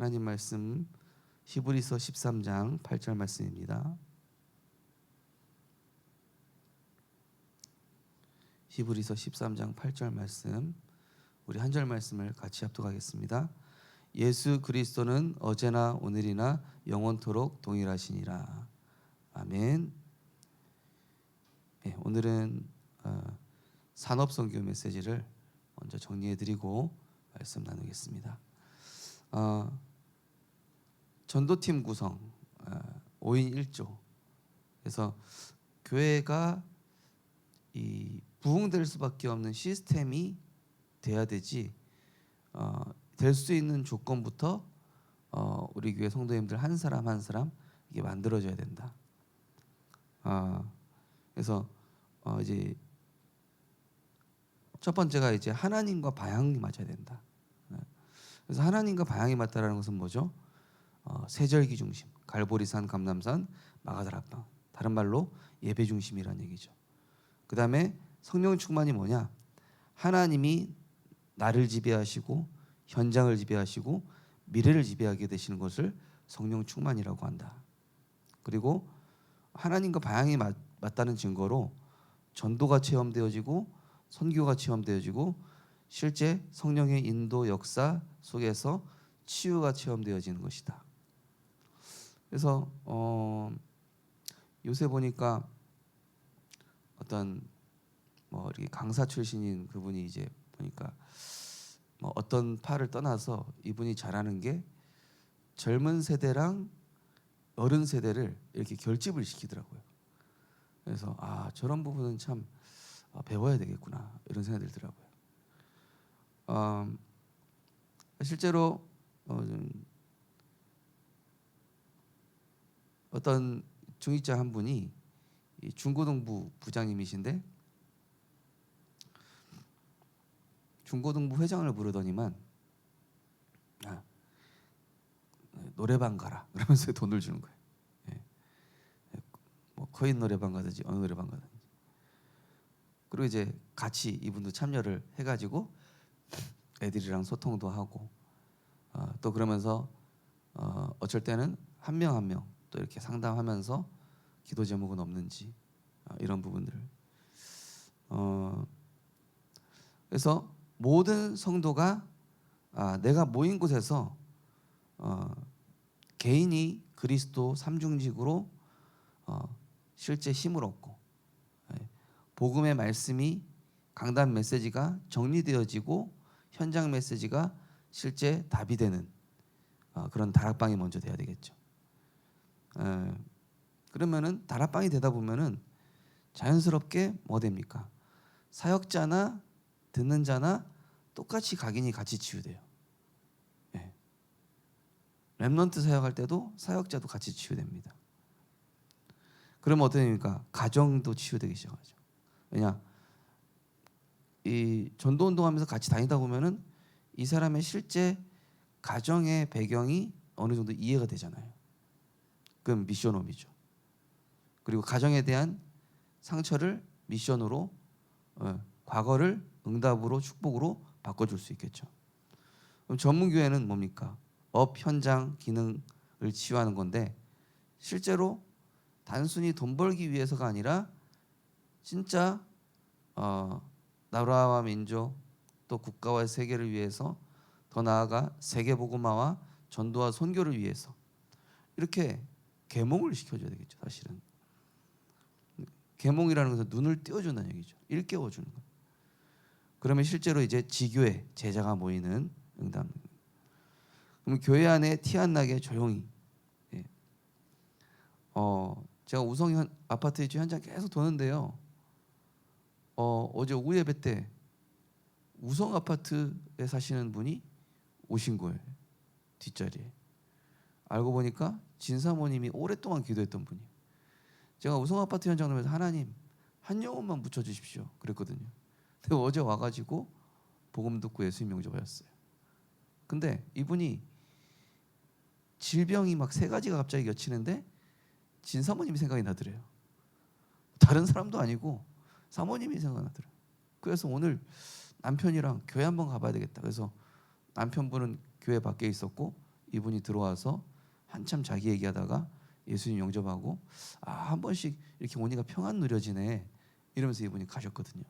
하나님 말씀 히브리서 13장 8절 말씀입니다. 히브리서 13장 8절 말씀, 우리 한 절 말씀을 같이 합독하겠습니다. 예수 그리스도는 어제나 오늘이나 영원토록 동일하시니라. 아멘. 네, 오늘은 산업선교 메시지를 먼저 정리해드리고 말씀 나누겠습니다. 전도팀 구성 5인 1조. 그래서 교회가 이 부흥될 수밖에 없는 시스템이 돼야 되지, 될 수 있는 조건부터 우리 교회 성도님들 한 사람 한 사람 이게 만들어져야 된다. 그래서 이제 첫 번째가 이제 하나님과 방향이 맞아야 된다. 그래서 하나님과 방향이 맞다라는 것은 뭐죠? 세절기 중심, 갈보리산, 감람산, 마가다락방. 다른 말로 예배 중심이라는 얘기죠. 그 다음에 성령 충만이 뭐냐? 하나님이 나를 지배하시고 현장을 지배하시고 미래를 지배하게 되시는 것을 성령 충만이라고 한다. 그리고 하나님과 방향이 맞다는 증거로 전도가 체험되어지고 선교가 체험되어지고 실제 성령의 인도 역사 속에서 치유가 체험되어지는 것이다. 그래서 요새 보니까 어떤 이렇게 강사 출신인 그분이 이제 보니까 어떤 파를 떠나서 이분이 잘하는 게 젊은 세대랑 어른 세대를 이렇게 결집을 시키더라고요. 그래서 저런 부분은 참 배워야 되겠구나 이런 생각이 들더라고요. 실제로 어떤 중직자 한 분이 중고등부 부장님이신데 중고등부 회장을 부르더니만 노래방 가라 그러면서 돈을 주는 거예요. 코인 노래방 가든지 어느 노래방 가든지. 그리고 이제 같이 이분도 참여를 해가지고 애들이랑 소통도 하고 또 그러면서 어쩔 때는 한 명 한 명 또 이렇게 상담하면서 기도 제목은 없는지 이런 부분들. 그래서 모든 성도가 내가 모인 곳에서 개인이 그리스도 삼중직으로 실제 힘을 얻고 복음의 말씀이 강단 메시지가 정리되어지고 현장 메시지가 실제 답이 되는 그런 다락방이 먼저 돼야 되겠죠. 그러면은 다락방이 되다 보면은 자연스럽게 뭐 됩니까? 사역자나 듣는 자나 똑같이 각인이 같이 치유돼요. 렘넌트 사역할 때도 사역자도 같이 치유됩니다. 그러면 어떻게 됩니까? 가정도 치유되기 시작하죠. 왜냐? 이 전도 운동하면서 같이 다니다 보면은 이 사람의 실제 가정의 배경이 어느 정도 이해가 되잖아요. 그럼 미션홈이죠. 그리고 가정에 대한 상처를 미션으로 과거를 응답으로 축복으로 바꿔줄 수 있겠죠. 그럼 전문교회는 뭡니까? 업 현장 기능을 치유하는 건데 실제로 단순히 돈 벌기 위해서가 아니라 진짜 나라와 민족 또 국가와 세계를 위해서 더 나아가 세계 복음화와 전도와 선교를 위해서 이렇게 계몽을 시켜줘야 되겠죠. 사실은 계몽이라는 것은 눈을 띄워준다는 얘기죠. 일깨워주는 것. 그러면 실제로 이제 지교회 제자가 모이는 응답. 그럼 교회 안에 티 안 나게 조용히. 제가 우성 아파트 입주 현장 계속 도는데요. 어제 오후 예배 때 우성 아파트에 사시는 분이 오신 거예요. 뒷자리에. 알고 보니까 진사모님이 오랫동안 기도했던 분이에요. 제가 우성 아파트 현장 오면서 하나님 한 영혼만 붙여주십시오 그랬거든요. 근데 어제 와가지고 복음 듣고 예수님 영접하셨어요. 근데 이분이 질병이 막 3가지가 갑자기 겹치는데 진사모님이 생각이 나더래요. 다른 사람도 아니고 사모님이 생각이 나더래요. 그래서 오늘 남편이랑 교회 한번 가봐야 되겠다. 그래서 남편분은 교회 밖에 있었고 이분이 들어와서 한참 자기 얘기하다가 예수님 영접하고 한 번씩 이렇게 오니까 평안 누려지네 이러면서 이분이 가셨거든요.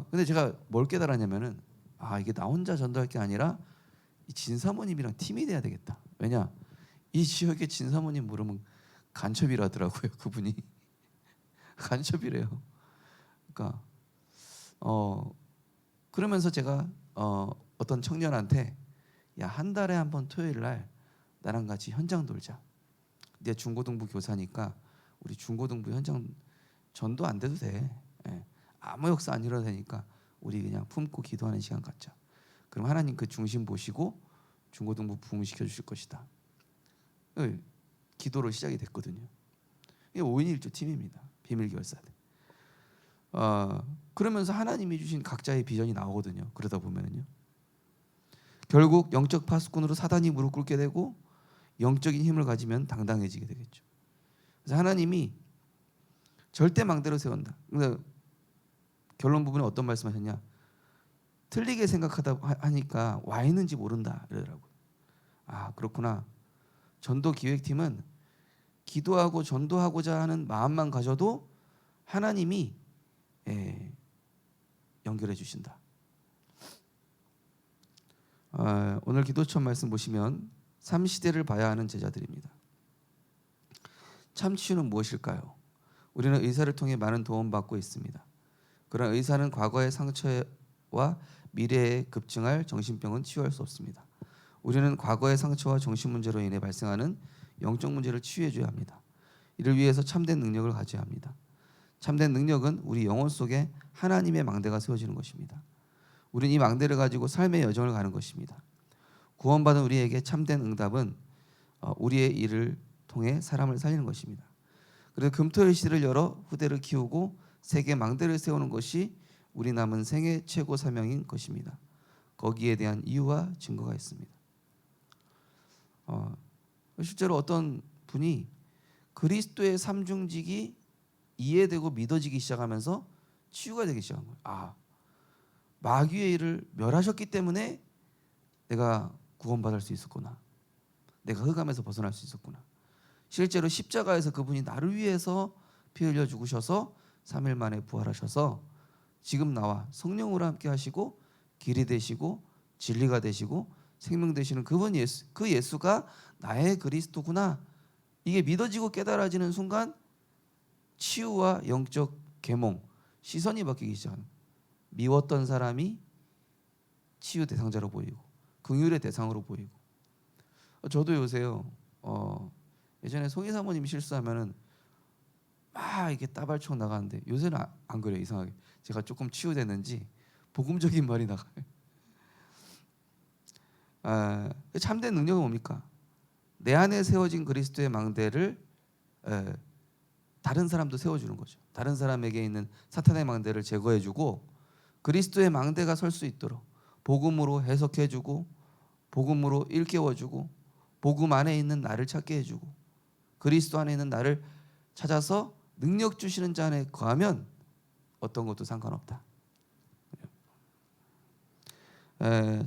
근데 제가 뭘 깨달았냐면은 이게 나 혼자 전도할 게 아니라 이 진사모님이랑 팀이 돼야 되겠다. 왜냐? 이 지역에 진사모님 물으면 간첩이라더라고요. 그분이 간첩이래요. 그러니까 그러면서 제가 어떤 청년한테 한 달에 한 번 토요일 날 나랑 같이 현장 돌자. 내 중고등부 교사니까 우리 중고등부 현장 전도 안 돼도 돼. 예. 아무 역사 안 일어나도 되니까 우리 그냥 품고 기도하는 시간 갖자. 그럼 하나님 그 중심 보시고 중고등부 부흥시켜 주실 것이다. 기도로 시작이 됐거든요. 이게 5인 1조 팀입니다. 비밀 결사대. 그러면서 하나님이 주신 각자의 비전이 나오거든요. 그러다 보면은요. 결국 영적 파수꾼으로 사단이 무릎 꿇게 되고 영적인 힘을 가지면 당당해지게 되겠죠. 그래서 하나님이 절대 망대로 세운다. 그러니까 결론 부분에 어떤 말씀하셨냐? 틀리게 생각하다 하니까 와 있는지 모른다 이러더라고요. 그렇구나. 전도 기획팀은 기도하고 전도하고자 하는 마음만 가져도 하나님이 연결해 주신다. 오늘 기도처 말씀 보시면 3시대를 봐야 하는 제자들입니다. 참치유는 무엇일까요? 우리는 의사를 통해 많은 도움받고 있습니다. 그러나 의사는 과거의 상처와 미래에 급증할 정신병은 치유할 수 없습니다. 우리는 과거의 상처와 정신 문제로 인해 발생하는 영적 문제를 치유해 줘야 합니다. 이를 위해서 참된 능력을 가져야 합니다. 참된 능력은 우리 영혼 속에 하나님의 망대가 세워지는 것입니다. 우리는 이 망대를 가지고 삶의 여정을 가는 것입니다. 구원받은 우리에게 참된 응답은 우리의 일을 통해 사람을 살리는 것입니다. 그래서 금토일 시대를 열어 후대를 키우고 세계 망대를 세우는 것이 우리 남은 생의 최고 사명인 것입니다. 거기에 대한 이유와 증거가 있습니다. 실제로 어떤 분이 그리스도의 삼중직이 이해되고 믿어지기 시작하면서 치유가 되기 시작한 거예요. 마귀의 일을 멸하셨기 때문에 내가 구원받을 수 있었구나. 내가 흑암에서 벗어날 수 있었구나. 실제로 십자가에서 그분이 나를 위해서 피 흘려 죽으셔서 3일 만에 부활하셔서 지금 나와 성령으로 함께 하시고 길이 되시고 진리가 되시고 생명 되시는 그분 예수, 그 예수가 나의 그리스도구나. 이게 믿어지고 깨달아지는 순간 치유와 영적 계몽, 시선이 바뀌기 시작하는 거예요. 미웠던 사람이 치유 대상자로 보이고 긍휼의 대상으로 보이고. 저도 요새요 예전에 송이 사모님이 실수하면은 막 이렇게 따발총 나가는데 요새는 안 그래요. 이상하게 제가 조금 치유됐는지 복음적인 말이 나가요. 참된 능력은 뭡니까? 내 안에 세워진 그리스도의 망대를 다른 사람도 세워주는 거죠. 다른 사람에게 있는 사탄의 망대를 제거해주고 그리스도의 망대가 설 수 있도록 복음으로 해석해주고 복음으로 일깨워주고 복음 안에 있는 나를 찾게 해주고 그리스도 안에 있는 나를 찾아서 능력 주시는 자 안에 거하면 어떤 것도 상관없다.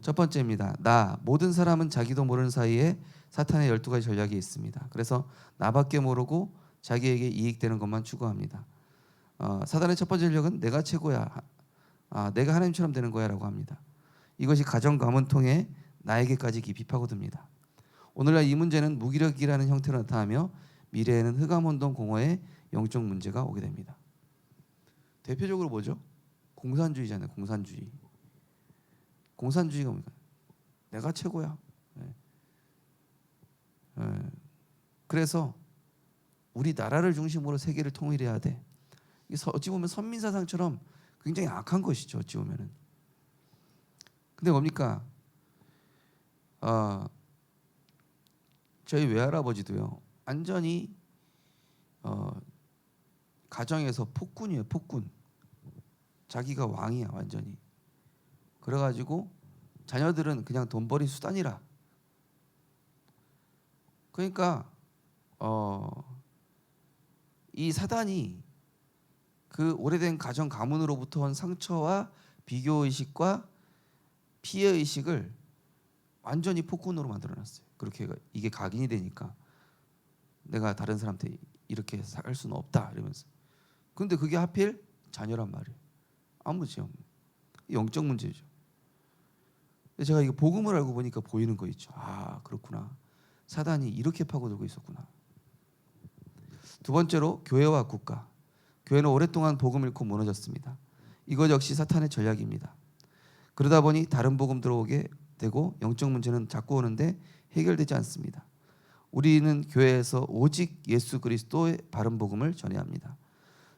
첫 번째입니다. 모든 사람은 자기도 모르는 사이에 사탄의 12가지 전략이 있습니다. 그래서 나밖에 모르고 자기에게 이익되는 것만 추구합니다. 사탄의 첫 번째 전략은 내가 최고야. 내가 하나님처럼 되는 거야 라고 합니다. 이것이 가정 가문 통해 나에게까지 깊이 파고듭니다. 오늘날 이 문제는 무기력이라는 형태로 나타나며 미래에는 흑암혼돈 공허의 영적 문제가 오게 됩니다. 대표적으로 뭐죠? 공산주의잖아요. 공산주의가 뭡니까? 내가 최고야. 그래서 우리 나라를 중심으로 세계를 통일해야 돼. 어찌 보면 선민사상처럼 굉장히 악한 것이죠. 어찌 보면은. 근데 뭡니까? 저희 외할아버지도요. 완전히 가정에서 폭군이에요. 폭군. 자기가 왕이야 완전히. 그래가지고 자녀들은 그냥 돈벌이 수단이라. 그러니까 이 사단이 그 오래된 가정 가문으로부터 온 상처와 비교 의식과 피해 의식을 완전히 폭군으로 만들어놨어요. 그렇게 이게 각인이 되니까 내가 다른 사람한테 이렇게 살 수는 없다 이러면서. 근데 그게 하필 자녀란 말이에요. 아무 죄 없는 영적 문제죠. 제가 이거 복음을 알고 보니까 보이는 거 있죠. 아 그렇구나. 사단이 이렇게 파고들고 있었구나. 두 번째로 교회와 국가. 교회는 오랫동안 복음 잃고 무너졌습니다. 이것 역시 사탄의 전략입니다. 그러다 보니 다른 복음 들어오게 되고 영적 문제는 자꾸 오는데 해결되지 않습니다. 우리는 교회에서 오직 예수 그리스도의 바른 복음을 전해야 합니다.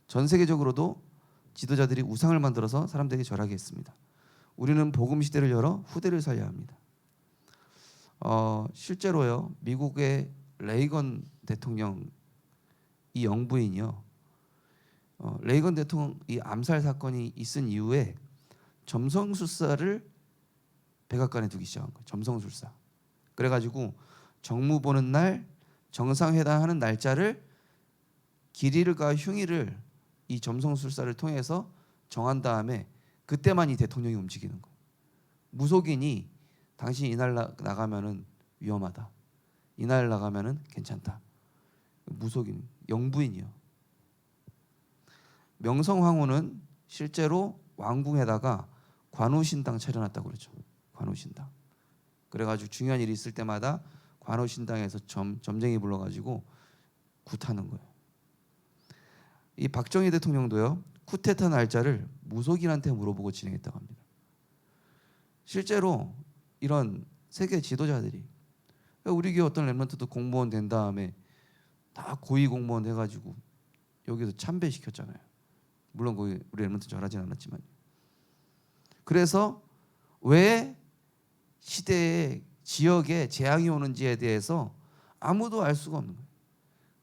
전 세계적으로도 지도자들이 우상을 만들어서 사람들에게 절하게 했습니다. 우리는 복음 시대를 열어 후대를 살려야 합니다. 실제로요, 미국의 레이건 대통령 이 영부인이요, 레이건 대통령 이 암살 사건이 있은 이후에 점성술사를 백악관에 두기 시작한 거예요. 점성술사. 그래가지고 정무 보는 날, 정상회담하는 날짜를 길이를과 흉의를 이 점성술사를 통해서 정한 다음에 그때만 이 대통령이 움직이는 거예요. 무속인이 당신 이날 나가면은 위험하다. 이날 나가면은 괜찮다. 무속인, 영부인이요. 명성황후는 실제로 왕궁에다가 관우신당 차려놨다고 그러죠. 관우신당. 그래가지고 중요한 일이 있을 때마다 관우신당에서 점쟁이 불러가지고 굿하는 거예요. 이 박정희 대통령도요, 쿠데타 날짜를 무속인한테 물어보고 진행했다고 합니다. 실제로 이런 세계 지도자들이, 우리 교회 어떤 렘넌트도 공무원 된 다음에 다 고위 공무원 해가지고 여기서 참배시켰잖아요. 물론 거기 우리 렘넌트 잘하진 않았지만. 그래서 왜 시대에 지역에 재앙이 오는지에 대해서 아무도 알 수가 없는 거예요.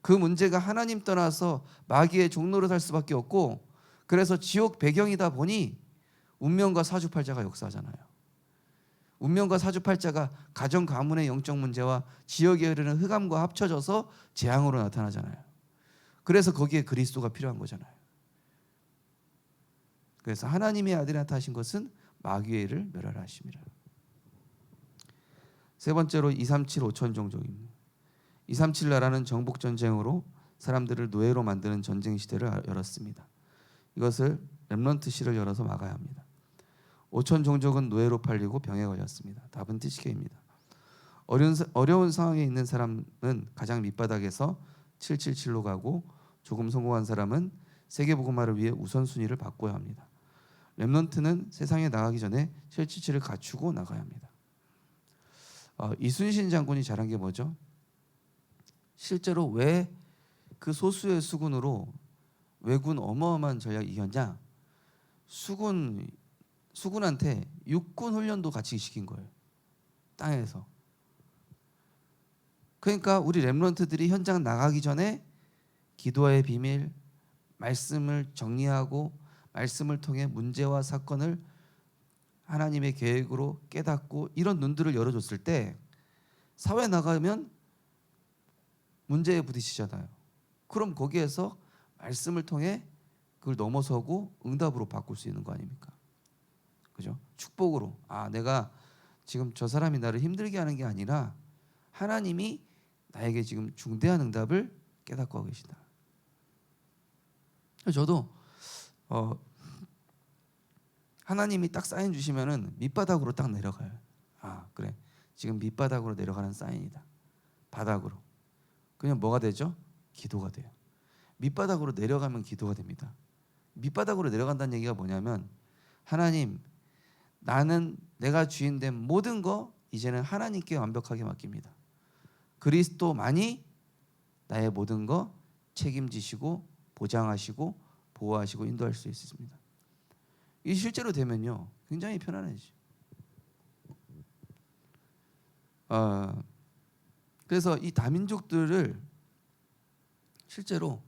그 문제가 하나님 떠나서 마귀의 종로로 살 수밖에 없고, 그래서 지옥 배경이다 보니 운명과 사주팔자가 역사하잖아요. 운명과 사주팔자가 가정 가문의 영적 문제와 지역에 흐르는 흑암과 합쳐져서 재앙으로 나타나잖아요. 그래서 거기에 그리스도가 필요한 거잖아요. 그래서 하나님의 아들이 나타나신 것은 마귀의 일을 멸하라 하심이라. 세 번째로 237 5천 종족입니다. 237 나라는 정복 전쟁으로 사람들을 노예로 만드는 전쟁 시대를 열었습니다. 이것을 렘넌트 시를 열어서 막아야 합니다. 5천 종족은 노예로 팔리고 병에 걸렸습니다. 답은 TCK입니다. 어려운 상황에 있는 사람은 가장 밑바닥에서 777로 가고, 조금 성공한 사람은 세계복음화를 위해 우선순위를 바꿔야 합니다. 렘넌트는 세상에 나가기 전에 777을 갖추고 나가야 합니다. 이순신 장군이 잘한 게 뭐죠? 실제로 왜 그 소수의 수군으로 왜군 어마어마한 전략 이겼냐? 수군한테 육군 훈련도 같이 시킨 거예요. 땅에서. 그러니까 우리 렘넌트들이 현장 나가기 전에 기도의 비밀, 말씀을 정리하고 말씀을 통해 문제와 사건을 하나님의 계획으로 깨닫고 이런 눈들을 열어줬을 때 사회 나가면 문제에 부딪히잖아요. 그럼 거기에서 말씀을 통해 그걸 넘어서고 응답으로 바꿀 수 있는 거 아닙니까? 그죠? 축복으로. 내가 지금 저 사람이 나를 힘들게 하는 게 아니라 하나님이 나에게 지금 중대한 응답을 깨닫고 하고 계시다. 저도 하나님이 딱 사인 주시면은 밑바닥으로 딱 내려가요. 그래. 지금 밑바닥으로 내려가는 사인이다. 바닥으로. 그냥 뭐가 되죠? 기도가 돼요. 밑바닥으로 내려가면 기도가 됩니다. 밑바닥으로 내려간다는 얘기가 뭐냐면, 하나님, 나는 내가 주인된 모든 거 이제는 하나님께 완벽하게 맡깁니다. 그리스도만이 나의 모든 거 책임지시고 보장하시고 보호하시고 인도할 수 있습니다. 이 실제로 되면요, 굉장히 편안해지죠. 그래서 이 다민족들을 실제로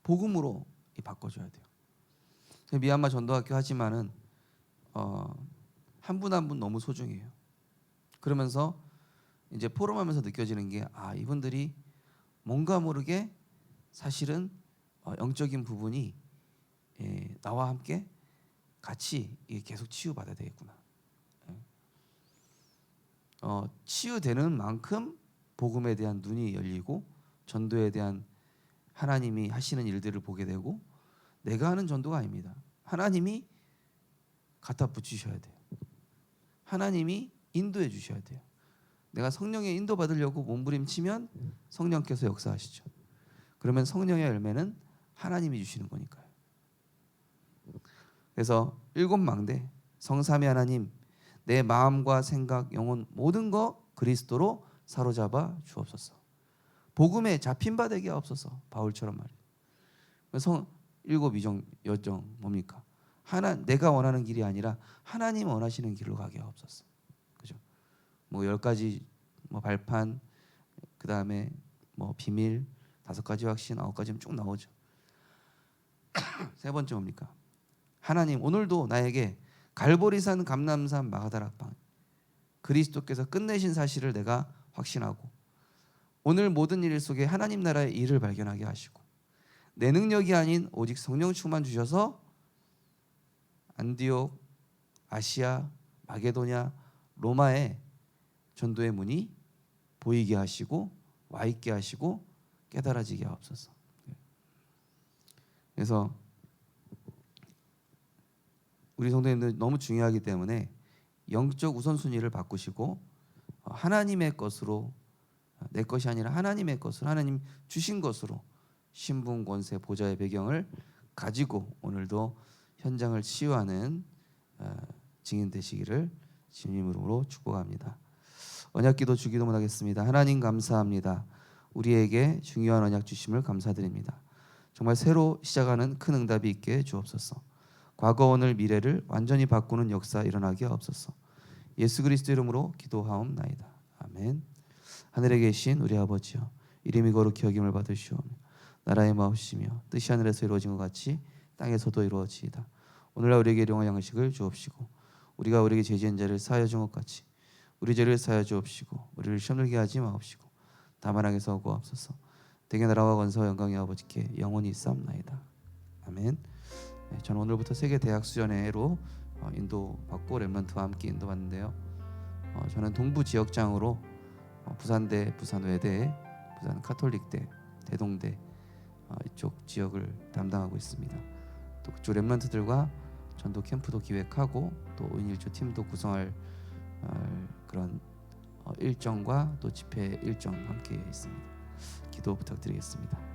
복음으로 바꿔줘야 돼요. 미얀마 전도학교 하지만은 한 분 한 분 너무 소중해요. 그러면서 이제 포럼하면서 느껴지는 게, 이분들이 뭔가 모르게 사실은 영적인 부분이 나와 함께 같이 계속 치유받아야 되겠구나. 치유되는 만큼 복음에 대한 눈이 열리고 전도에 대한 하나님이 하시는 일들을 보게 되고, 내가 하는 전도가 아닙니다. 하나님이 갖다 붙이셔야 돼요. 하나님이 인도해 주셔야 돼요. 내가 성령의 인도 받으려고 몸부림치면 성령께서 역사하시죠. 그러면 성령의 열매는 하나님이 주시는 거니까요. 그래서 일곱 망대, 성삼위 하나님, 내 마음과 생각, 영혼 모든 거 그리스도로 사로잡아 주옵소서. 복음에 잡힌 바 되게 없어서, 바울처럼 말이에요. 그래서 일곱 여정 뭡니까? 내가 원하는 길이 아니라 하나님 원하시는 길로 가게 없었어. 그죠? 뭐 10가지 발판, 그 다음에 비밀, 5가지 확신, 9가지면 쭉 나오죠. 세 번째 뭡니까? 하나님 오늘도 나에게 갈보리산, 감람산, 마가다락방 그리스도께서 끝내신 사실을 내가 확신하고, 오늘 모든 일 속에 하나님 나라의 일을 발견하게 하시고, 내 능력이 아닌 오직 성령 충만 주셔서 안디옥, 아시아, 마게도냐, 로마의 전도의 문이 보이게 하시고 와 있게 하시고 깨달아지게 하옵소서. 그래서 우리 성도님들 너무 중요하기 때문에 영적 우선순위를 바꾸시고 하나님의 것으로, 내 것이 아니라 하나님의 것으로, 하나님 주신 것으로 신분, 권세, 보좌의 배경을 가지고 오늘도 현장을 치유하는 증인 되시기를 주님 이름으로 축복합니다. 언약기도 주기도문 하겠습니다. 하나님 감사합니다. 우리에게 중요한 언약 주심을 감사드립니다. 정말 새로 시작하는 큰 응답이 있게 주옵소서. 과거, 오늘, 미래를 완전히 바꾸는 역사 일어나게 하옵소서. 예수 그리스도 이름으로 기도하옵나이다. 아멘. 하늘에 계신 우리 아버지여, 이름이 거룩히 여김을 받으시오며 나라의 마옵시며 뜻이 하늘에서 이루어진 것 같이 땅에서도 이루어지이다. 오늘날 우리에게 일용할 양식을 주옵시고, 우리가 우리에게 죄지은 자를 사하여 준 것 같이 우리 죄를 사하여 주옵시고, 우리를 시험 들게 하지 마옵시고 다만 악에서 구하옵소서. 대개 나라와 권세와 영광이 아버지께 영원히 있사옵나이다. 아멘. 저는 오늘부터 세계 대학 수련회로 인도받고 렘넌트와 함께 인도받는데요. 저는 동부 지역장으로 부산대, 부산외대, 부산 카톨릭대, 대동대 이쪽 지역을 담당하고 있습니다. 또 그쪽 렘넌트들과 전도 캠프도 기획하고 또 5인 1조 팀도 구성할 그런 일정과 또 집회 일정 함께 있습니다. 기도 부탁드리겠습니다.